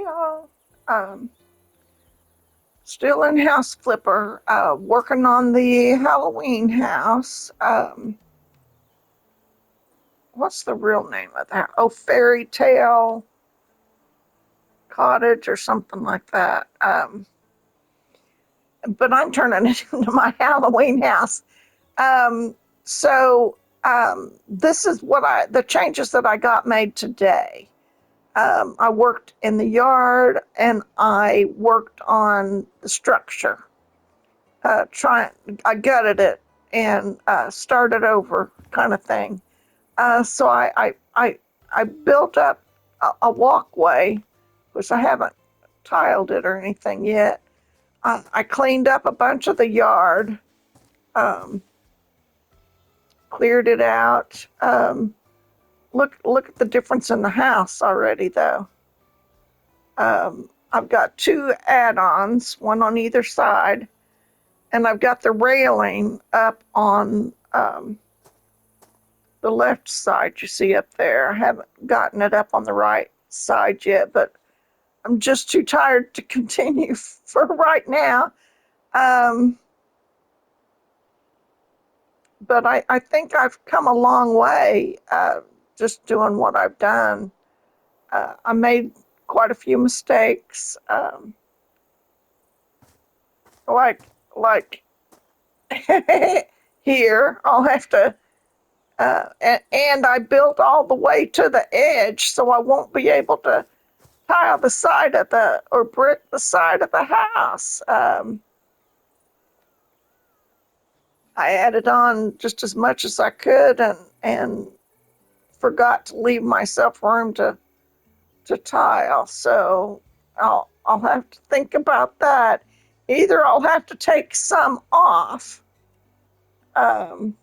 Hi all. Um, Still in house flipper, working on the Halloween house. What's the real name of that? Oh, Fairy Tale Cottage or something like that. But I'm turning it into my Halloween house. Um, this is the changes that I got made today. I worked in the yard and I worked on the structure. Trying, I gutted it and started over, kind of thing. So I built up a walkway, which I haven't tiled it or anything yet. I cleaned up a bunch of the yard, um, cleared it out. Look at the difference in the house already, though. I've got two add-ons, one on either side, and I've got the railing up on the left side you see up there. I haven't gotten it up on the right side yet, but I'm just too tired to continue for right now. Um, but I think I've come a long way just doing what I've done. I made quite a few mistakes, like like here. I'll have to and I built all the way to the edge, so I won't be able to tile the side of the or brick the side of the house. I added on just as much as I could and forgot to leave myself room to tile. So I'll have to think about that. Either I'll have to take some off, um,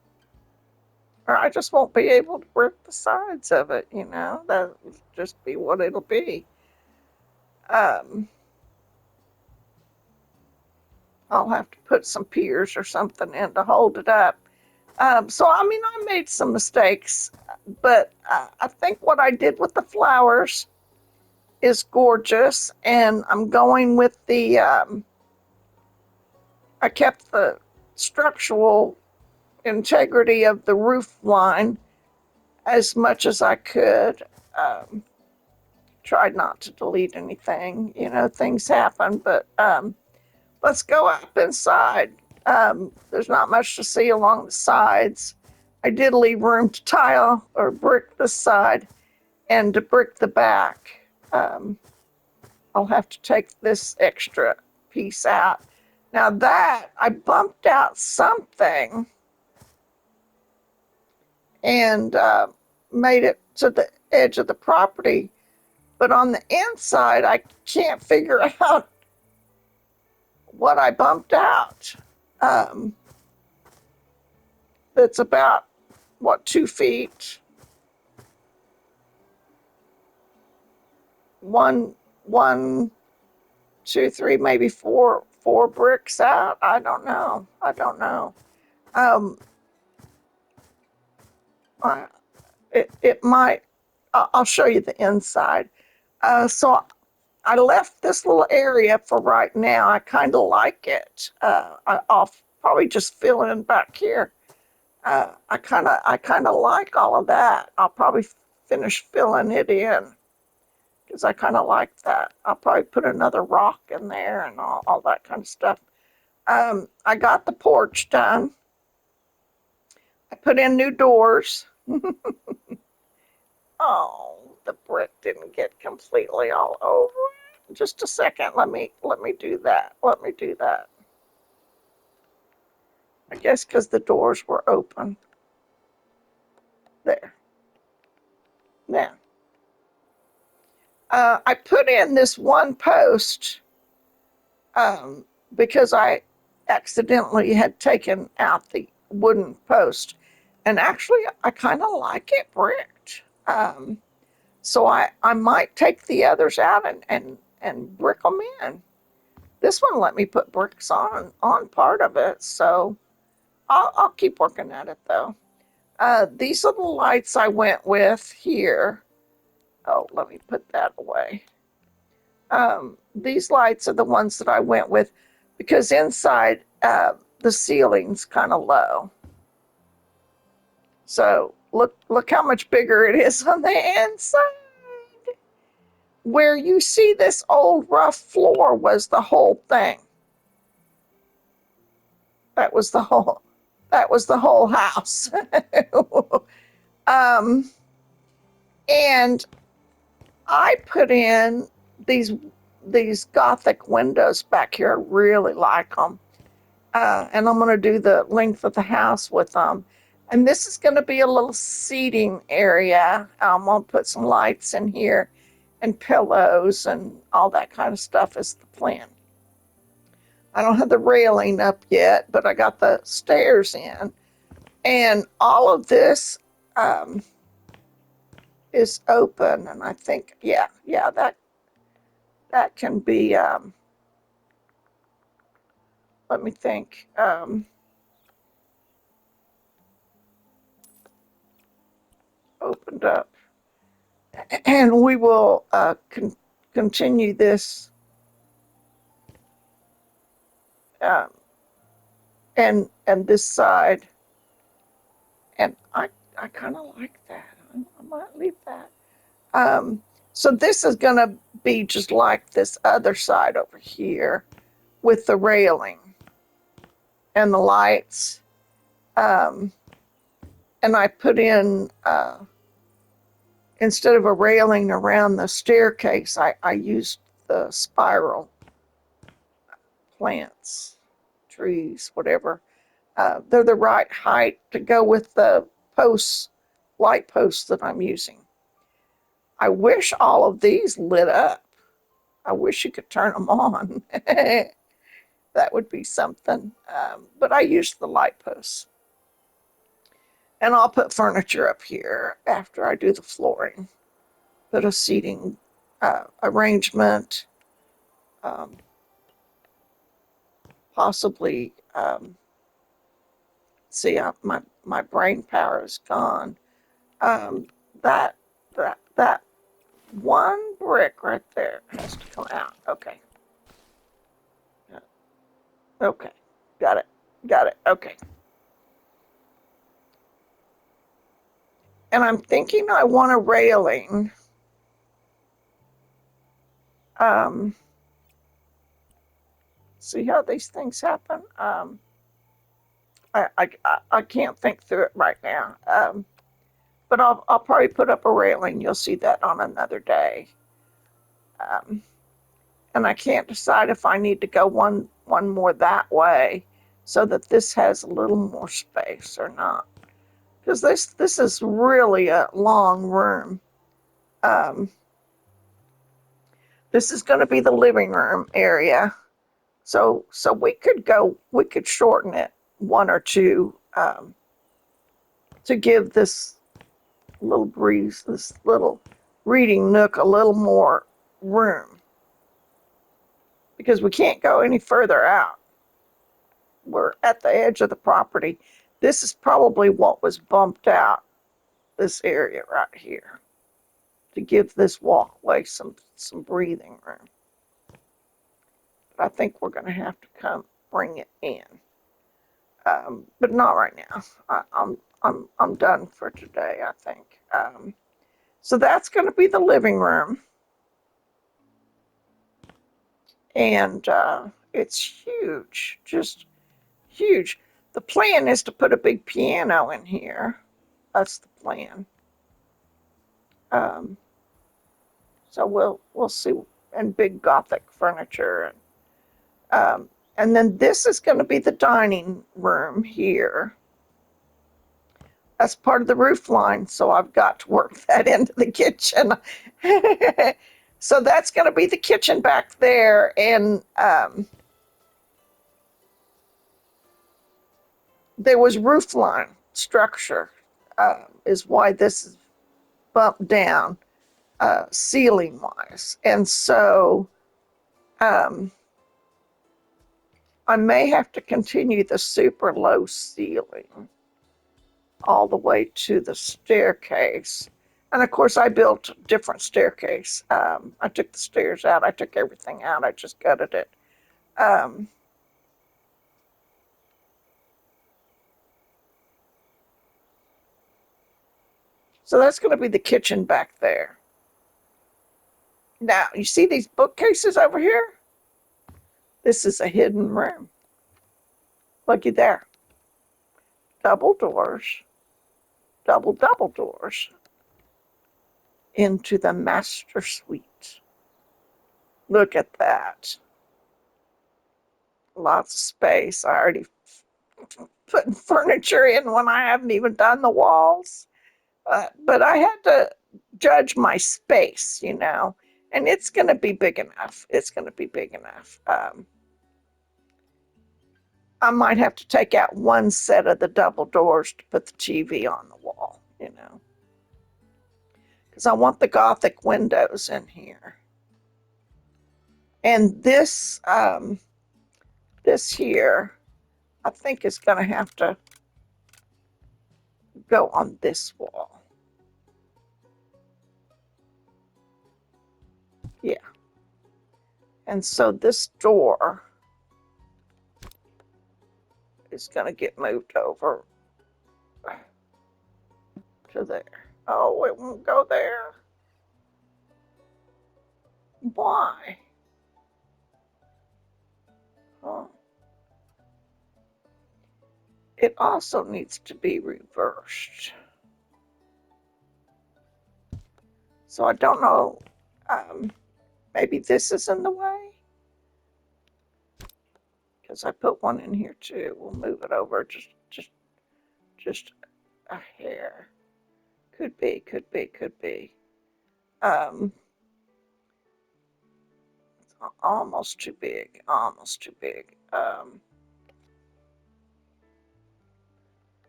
or I just won't be able to brick the sides of it. That'll just be what it'll be. Um, I'll have to put some piers or something in to hold it up. So, I mean, I made some mistakes, but I think what I did with the flowers is gorgeous. And I'm going with I kept the structural integrity of the roof line as much as I could. Um, Tried not to delete anything. Things happen, but let's go up inside. There's not much to see along the sides. I did leave room to tile or brick the side and to brick the back. Um, I'll have to take this extra piece out. Now that I bumped out something and made it to the edge of the property, but on the inside, I can't figure out what I bumped out. Um, that's about what 2 feet, one, two, three, maybe four bricks out. I don't know. Um, I, it might. I'll show you the inside. So I left this little area for right now. I kind of like it. I'll probably just fill in back here. I kind of like all of that. I'll probably finish filling it in because I kind of like that. I'll probably put another rock in there and all that kind of stuff. I got the porch done. I put in new doors. Oh, the brick didn't get completely all over. Just a second. Let me do that. Let me do that. I guess because the doors were open. There. Now, I put in this one post um, because I accidentally had taken out the wooden post. And actually, I kind of like it bricked. So I might take the others out and brick them in. This one let me put bricks on part of it, so I'll keep working at it though. These are the lights I went with here. Oh, let me put that away. These lights are the ones that I went with because inside the ceiling's kind of low. So look how much bigger it is on the inside. Where you see this old rough floor was the whole thing. That was the whole that was the whole house. um, and I put in these these Gothic windows back here. I really like them. And I'm going to do the length of the house with them. And this is going to be a little seating area. I'm going to put some lights in here and pillows and all that kind of stuff is the plan. I don't have the railing up yet, but I got the stairs in. And all of this um, is open. And I think, yeah, that can be, let me think. Opened up. And we will continue this um, and this side. And I kind of like that. I might leave that. Um, so this is going to be just like this other side over here with the railing and the lights. Um, and I put in, instead of a railing around the staircase, I used the spiral plants, trees, whatever. They're the right height to go with the posts, light posts that I'm using. I wish all of these lit up. I wish you could turn them on. That would be something. But I use the light posts. And I'll put furniture up here after I do the flooring. Put a seating arrangement, um, possibly. See, my brain power is gone. Um, that that one brick right there has to come out. Okay. Okay. Got it. Got it. Okay. And I'm thinking I want a railing. Um, see how these things happen? I can't think through it right now. But I'll probably put up a railing. You'll see that on another day. Um, and I can't decide if I need to go one more that way so that this has a little more space or not. Because this is really a long room. Um, this is going to be the living room area, so we could shorten it one or two to give this little breeze, this little reading nook, a little more room because we can't go any further out. We're at the edge of the property. This is probably what was bumped out, this area right here, to give this walkway some breathing room. But I think we're going to have to come bring it in, but not right now. I'm done for today, I think. So that's going to be the living room, and it's huge, just huge. The plan is to put a big piano in here. That's the plan. Um, so we'll see, and big Gothic furniture, and then this is going to be the dining room here. That's part of the roof line, so I've got to work that into the kitchen. So that's going to be the kitchen back there, and there was roof line structure, is why this is bumped down ceiling wise, and so um, I may have to continue the super low ceiling all the way to the staircase And of course, I built a different staircase. I took the stairs out. I took everything out. I just gutted it. Um, so that's going to be the kitchen back there. Now, you see these bookcases over here? This is a hidden room. Looky there. Double doors, double doors into the master suite. Look at that. Lots of space. I already put furniture in when I haven't even done the walls. But I had to judge my space, and it's going to be big enough. It's going to be big enough. I might have to take out one set of the double doors to put the TV on the wall, because I want the Gothic windows in here. And this here, I think is going to have to go on this wall. Yeah. And so this door is going to get moved over to there. Oh, it won't go there. Why? Oh. It also needs to be reversed. So I don't know. Maybe this is in the way. Because I put one in here too. We'll move it over just a hair. Could be. It's almost too big.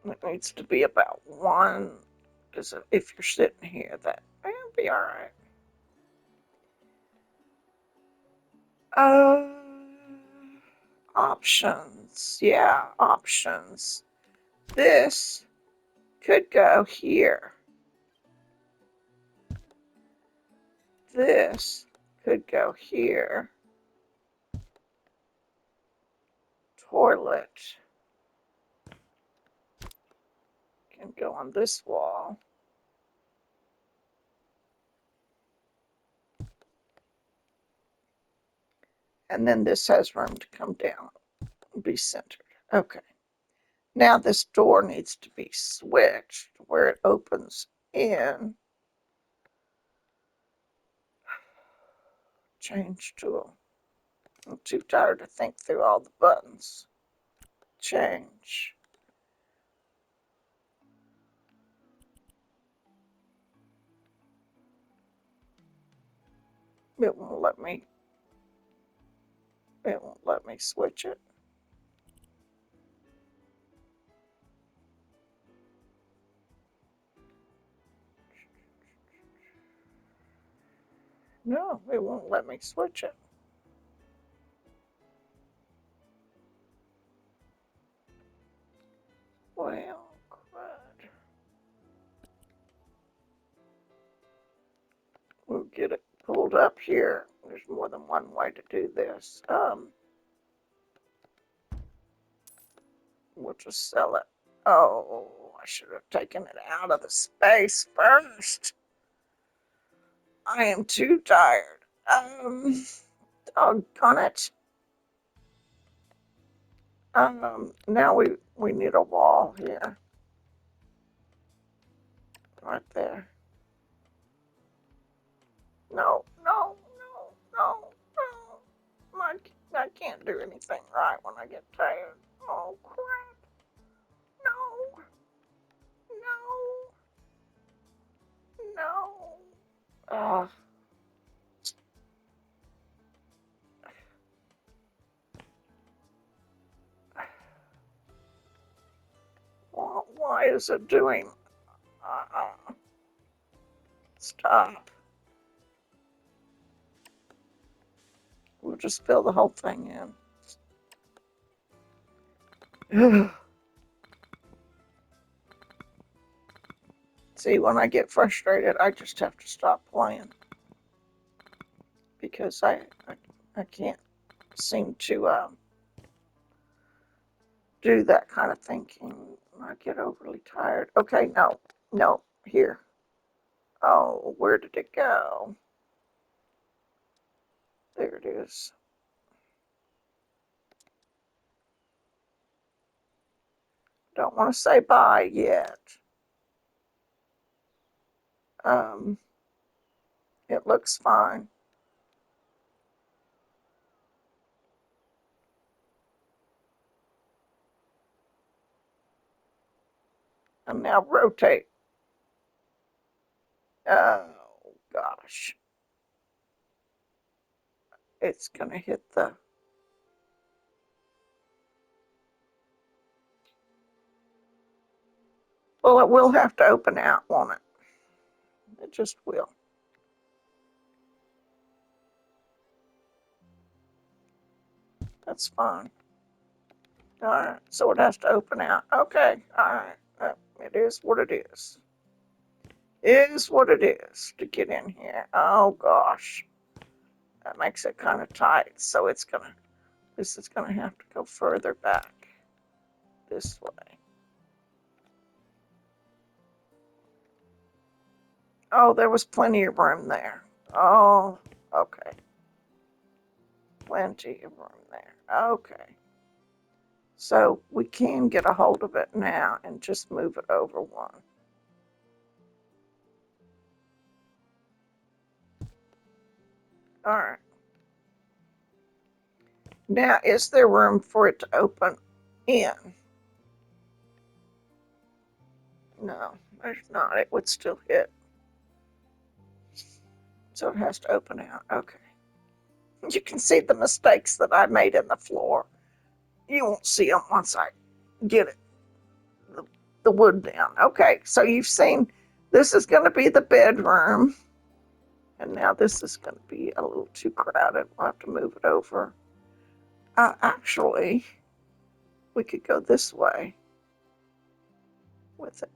It needs to be about one, because if you're sitting here, that'll be all right. Uh, Options. Yeah, options. This could go here. This could go here. Toilet can go on this wall. And then this has room to come down and be centered. Okay. Now this door needs to be switched where it opens in. Change tool. I'm too tired to think through all the buttons. Change. It won't let me switch it. No, it won't let me switch it. Well, crud. We'll get it pulled up here. There's more than one way to do this. We'll just sell it. Oh, I should have taken it out of the space first. I am too tired. Doggone it. Now we need a wall here. Right there. No. I can't do anything right when I get tired. Oh, crap. No. No. Uh, why is it doing? Stop. We'll just fill the whole thing in. See, when I get frustrated, I just have to stop playing because I can't seem to do that kind of thinking. I get overly tired. Okay, no, here. Oh, where did it go? There it is. Don't want to say bye yet. Um, it looks fine. And now rotate. Oh, gosh. It's going to hit the... Well, it will have to open out, won't it? It just will. That's fine. All right, so it has to open out. Okay, all right. It is what it is. Is what it is to get in here. Oh, gosh. That makes it kind of tight. So this is gonna have to go further back this way. Oh, there was plenty of room there. Oh, okay. Plenty of room there. Okay. So we can get a hold of it now and just move it over one. All right. Now, is there room for it to open in? No, there's not. It would still hit. So it has to open out. Okay. You can see the mistakes that I made in the floor. You won't see them once I get it, the wood down. Okay, so you've seen this is going to be the bedroom. And now this is going to be a little too crowded. We'll have to move it over. Actually, we could go this way with it.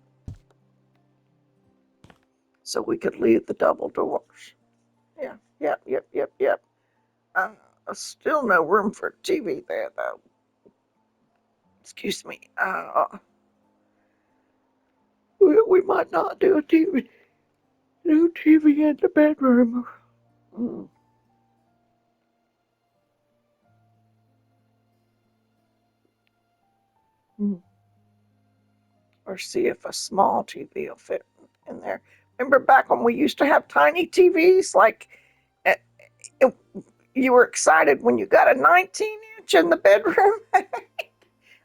So we could leave the double doors. Yeah, yep. Still no room for a TV there, though. Excuse me. We might not do a TV. No TV in the bedroom. Mm. Mm. Or see if a small TV will fit in there. Remember back when we used to have tiny TVs? Like, it, it, you were excited when you got a 19-inch in the bedroom.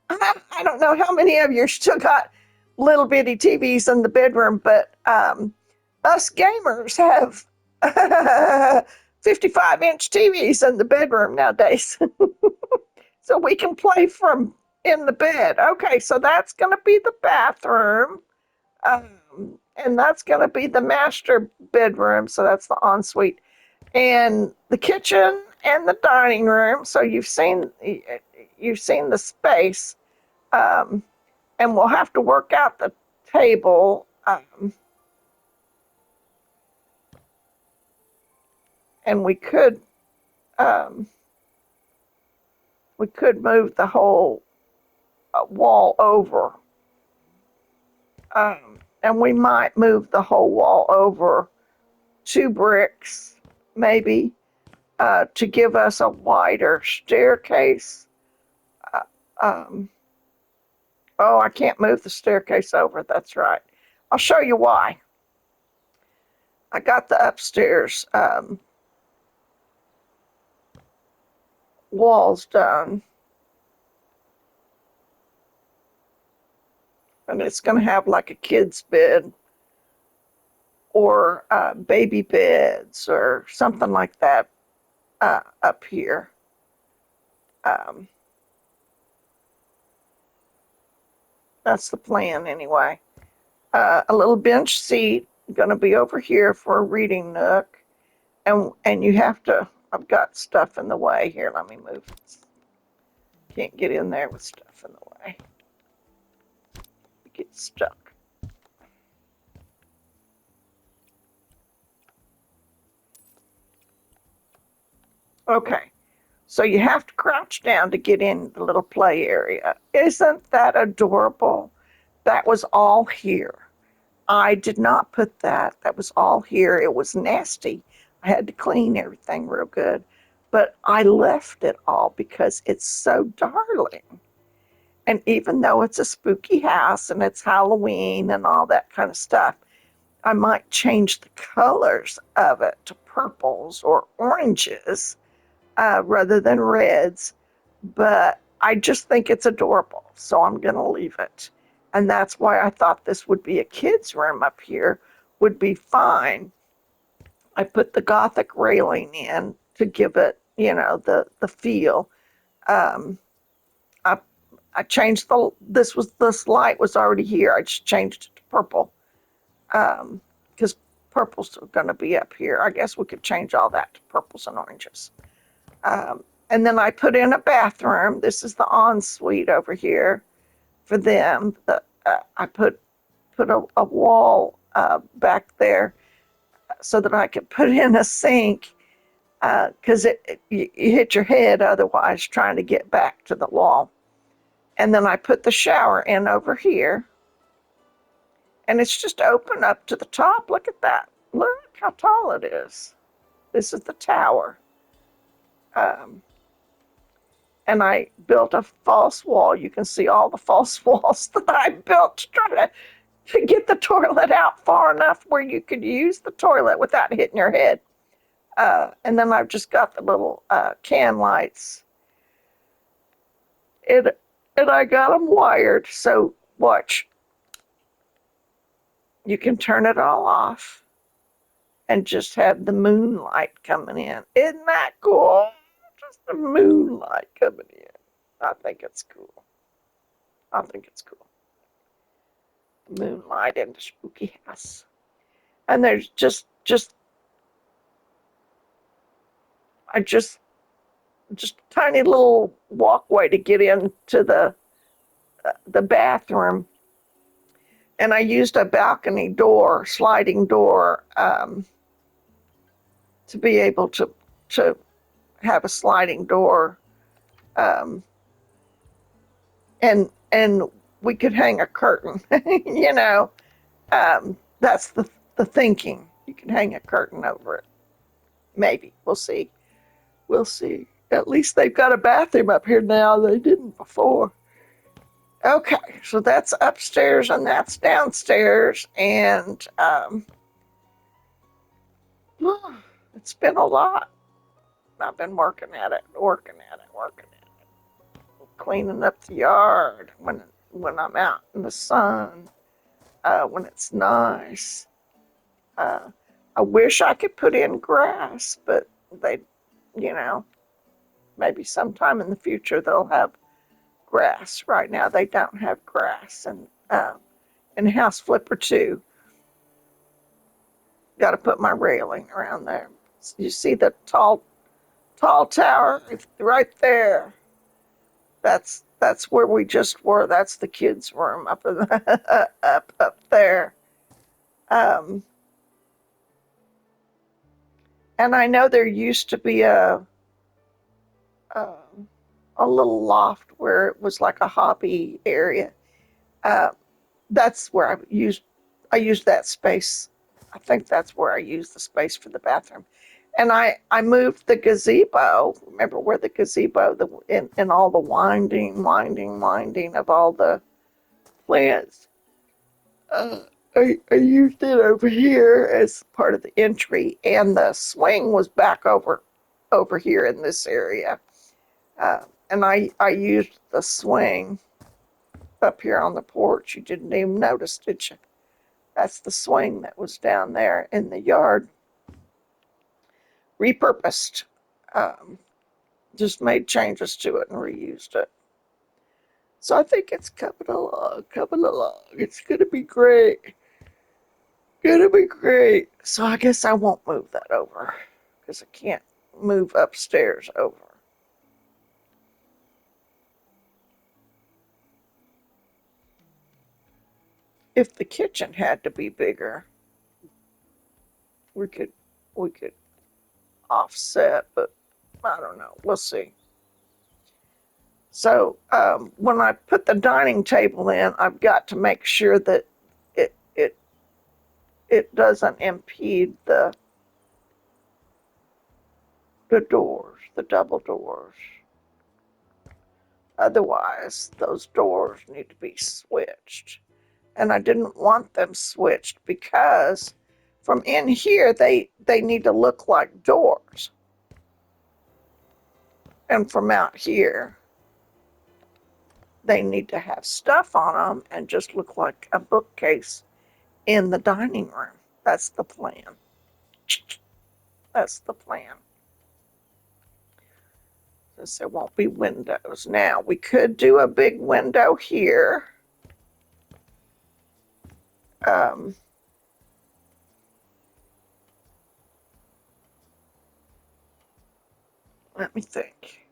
I don't know how many of you still got little bitty TVs in the bedroom, but us gamers have 55-inch TVs in the bedroom nowadays. So we can play from in the bed. Okay, so that's going to be the bathroom. And that's going to be the master bedroom. So that's the ensuite. And the kitchen and the dining room. So you've seen the space. Um, and we'll have to work out the table. And um, we could move the whole wall over. And we might move the whole wall over 2 bricks, maybe, to give us a wider staircase. Uh, um, oh, I can't move the staircase over. That's right. I'll show you why. I got the upstairs walls done, and it's going to have like a kid's bed or baby beds or something like that up here. Um, that's the plan anyway. A little bench seat going to be over here for a reading nook, and you have to. I've got stuff in the way here. Let me move. Can't get in there with stuff in the way. You get stuck. Okay. So you have to crouch down to get in the little play area. Isn't that adorable? That was all here. I did not put that. That was all here. It was nasty. I had to clean everything real good. But I left it all because it's so darling. And even though it's a spooky house and it's Halloween and all that kind of stuff, I might change the colors of it to purples or oranges rather than reds. But I just think it's adorable. So I'm going to leave it. And that's why I thought this would be a kid's room up here, would be fine. I put the Gothic railing in to give it, the feel. Um, I I changed this light was already here. I just changed it to purple because purple's going to be up here. I guess we could change all that to purples and oranges. And then I put in a bathroom. This is the ensuite over here for them. I put a wall back there so that I could put in a sink because you hit your head otherwise trying to get back to the wall. And then I put the shower in over here, and it's just open up to the top. Look at that. Look how tall it is. This is the tower. Um, and I built a false wall. You can see all the false walls that I built to try to get the toilet out far enough where you could use the toilet without hitting your head. And then I've just got the little can lights. And, and I got them wired. So watch. You can turn it all off and just have the moonlight coming in. Isn't that cool? Just the moonlight coming in. I think it's cool. I think it's cool. Moonlight in the spooky house. And there's just a tiny little walkway to get into the bathroom. And I used a balcony door, sliding door, to be able to have a sliding door, um, and we could hang a curtain. That's the thinking. You can hang a curtain over it. Maybe we'll see. We'll see. At least they've got a bathroom up here now. They didn't before. Okay, so that's upstairs and that's downstairs, and it's been a lot. I've been working at it, working at it, cleaning up the yard when I'm out in the sun, when it's nice. Uh, I wish I could put in grass, but they, you know, maybe sometime in the future they'll have grass. Right now they don't have grass, and House Flipper too. Got to put my railing around there. You see the tall tower right there. That's where we just were. That's the kids' room up in up there. Um, and I know there used to be a a little loft where it was like a hobby area. Uh, that's where I used that space. I think that's where I used the space for the bathroom. And I moved the gazebo. Remember where the gazebo, in all the winding of all the plants. Uh, I used it over here as part of the entry, and the swing was back over here in this area. And I used the swing up here on the porch. You didn't even notice, did you? That's the swing that was down there in the yard, repurposed. Um, just made changes to it and reused it. So I think it's coming along, coming along. It's gonna be great. Gonna be great. So I guess I won't move that over because I can't move upstairs over. If the kitchen had to be bigger, we could we could offset, but I don't know. We'll see. So when I put the dining table in, I've got to make sure that it it it doesn't impede the doors, the double doors. Otherwise, those doors need to be switched. And I didn't want them switched because from in here they need to look like doors. And from out here they need to have stuff on them and just look like a bookcase in the dining room. That's the plan. That's the plan. Since there won't be windows. Now, we could do a big window here. Um, Let me think.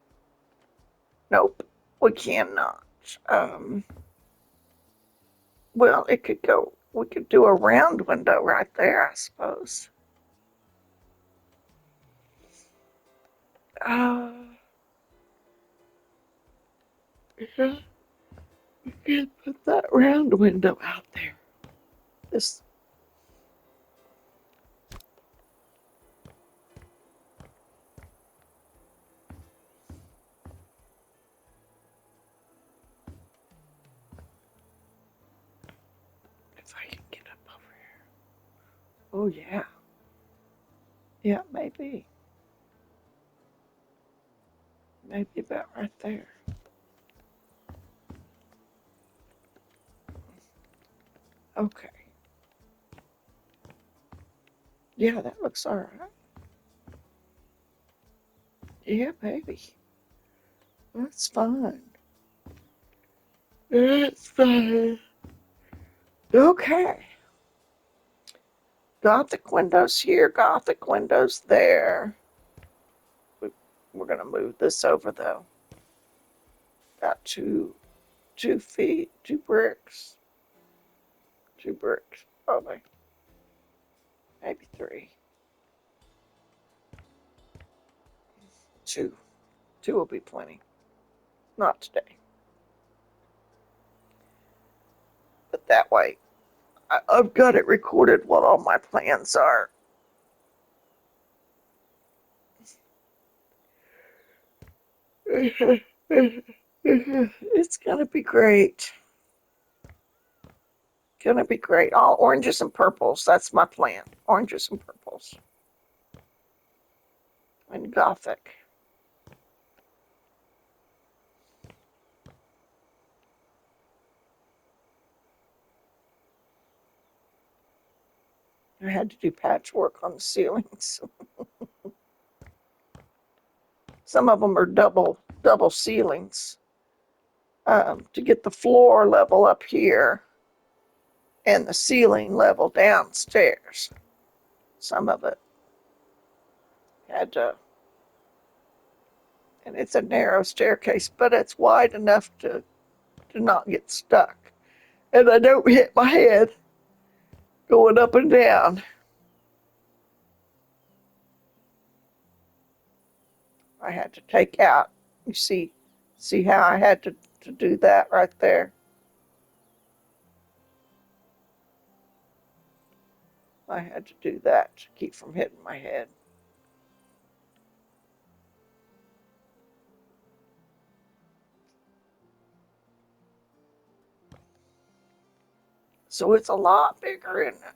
Nope, we cannot. Um, well, it could go, we could do a round window right there, I suppose. Uh, yeah, we could put that round window out there. This, if I can get up over here. Oh, yeah. Yeah, maybe. Maybe about right there. Okay. Yeah, that looks all right. Yeah, maybe. That's fine. That's fine. Okay. Gothic windows here, Gothic windows there. We're going to move this over though. Got two feet, two bricks. Two bricks, probably. Maybe three. Two. Two will be plenty. Not today. But that way, I've got it recorded what all my plans are. It's gonna be great. Gonna be great. All oranges and purples. That's my plan. Oranges and purples. And Gothic. I had to do patchwork on the ceilings. Some of them are double ceilings to get the floor level up here and the ceiling level downstairs. Some of it had to, and it's a narrow staircase, but it's wide enough to not get stuck. And I don't hit my head going up and down. I had to take out, you see how I had to do that right there? I had to do that to keep from hitting my head. So it's a lot bigger, isn't it?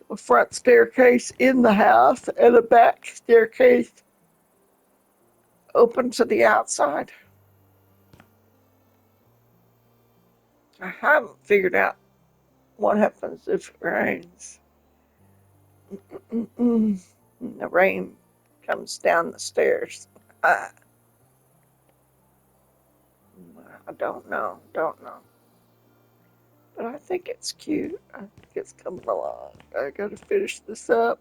A front staircase in the house and a back staircase open to the outside. I haven't figured out what happens if it rains. The rain comes down the stairs. I, I don't know, don't know. But I think it's cute. I think it's coming along. I gotta finish this up.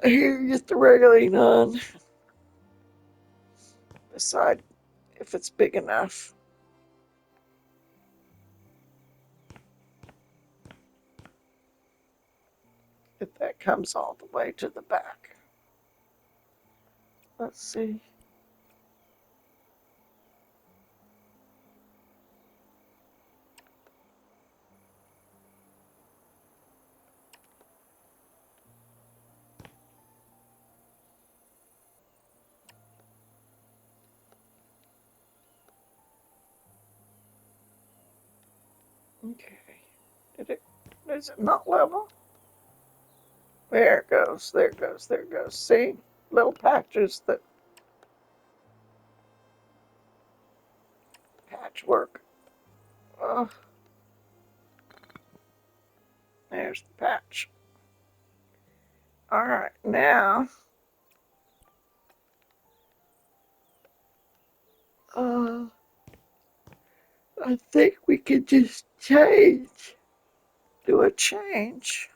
Here, get the railing on. Decide if it's big enough. if that comes all the way to the back. Let's see. Okay. Is it not level? There it goes, there it goes, there it goes. See? Little patches that patchwork. Oh, there's the patch. All right, now, uh, I think we could just do a change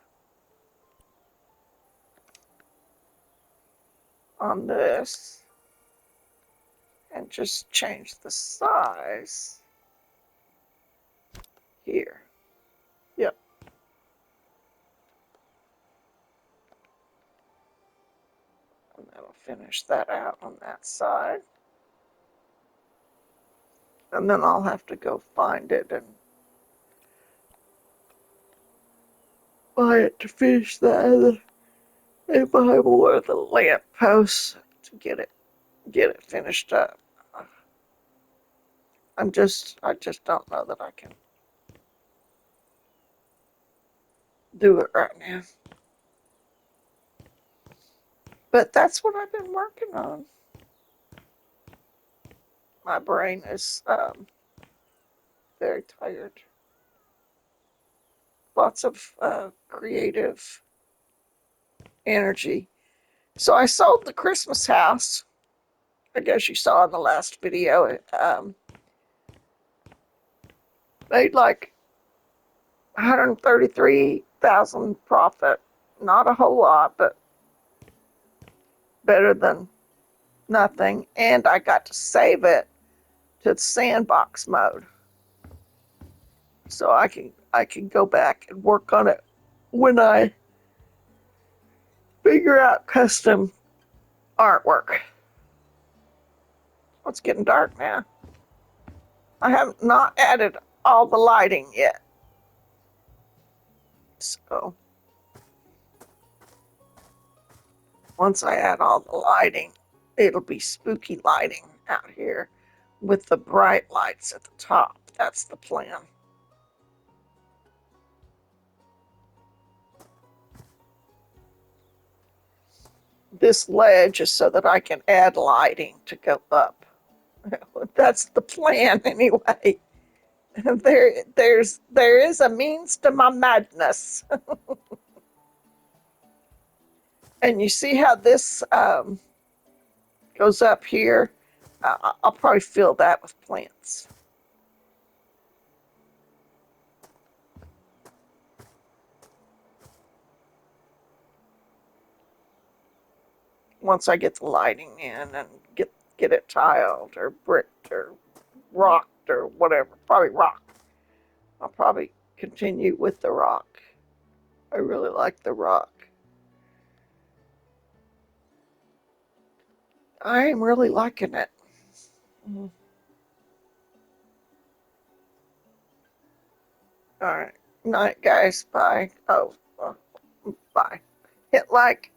on this and just change the size here. Yep. And that'll finish that out on that side. And then I'll have to go find it and buy it to finish the other and buy more of the lamp posts to get it finished up. I just don't know that I can do it right now. But that's what I've been working on. My brain is very tired. Lots of creative energy. So I sold the Christmas house. I guess you saw in the last video. It made like 133,000 profit. Not a whole lot, but better than nothing. And I got to save it to sandbox mode, so I can go back and work on it when I figure out custom artwork. Oh, it's getting dark now. I have not added all the lighting yet, so once I add all the lighting, it'll be spooky lighting out here with the bright lights at the top. That's the plan. This ledge is so that I can add lighting to go up. That's the plan anyway. There is a means to my madness. And you see how this goes up here? I'll probably fill that with plants. Once I get the lighting in and get it tiled or bricked or rocked or whatever. Probably rock. I'll probably continue with the rock. I really like the rock. I am really liking it. All right. Night, guys. Bye. Oh, bye. Hit like.